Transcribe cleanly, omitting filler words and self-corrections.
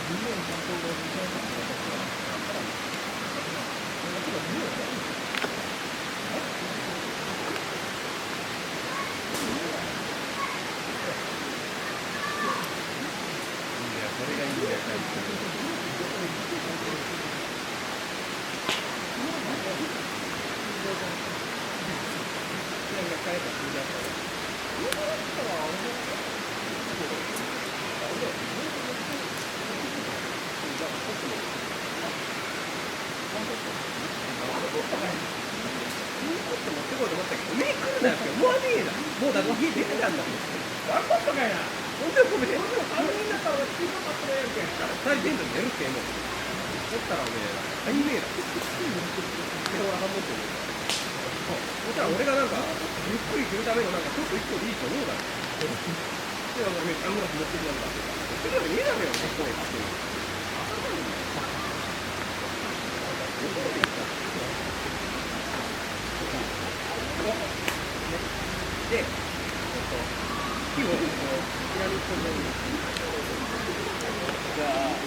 それがいいんだよ、持ってこうと思ったけど、上に来るなって思わねえな。もうだって家出てたんだもん。頑張ったかいな。ほんでごめん。3人だったらスピードカットやんけん。2人出んのに寝るってもう。おったらおめえら。大名だ。俺はハモってる。そしたら俺がなんか、ゆっくりするためのなんかちょっと1個でいいと思うだろ。で、お前サングラス持ってきたんだって。それより見えなのよ、結構。で、火をピラミッド状に。じゃあ、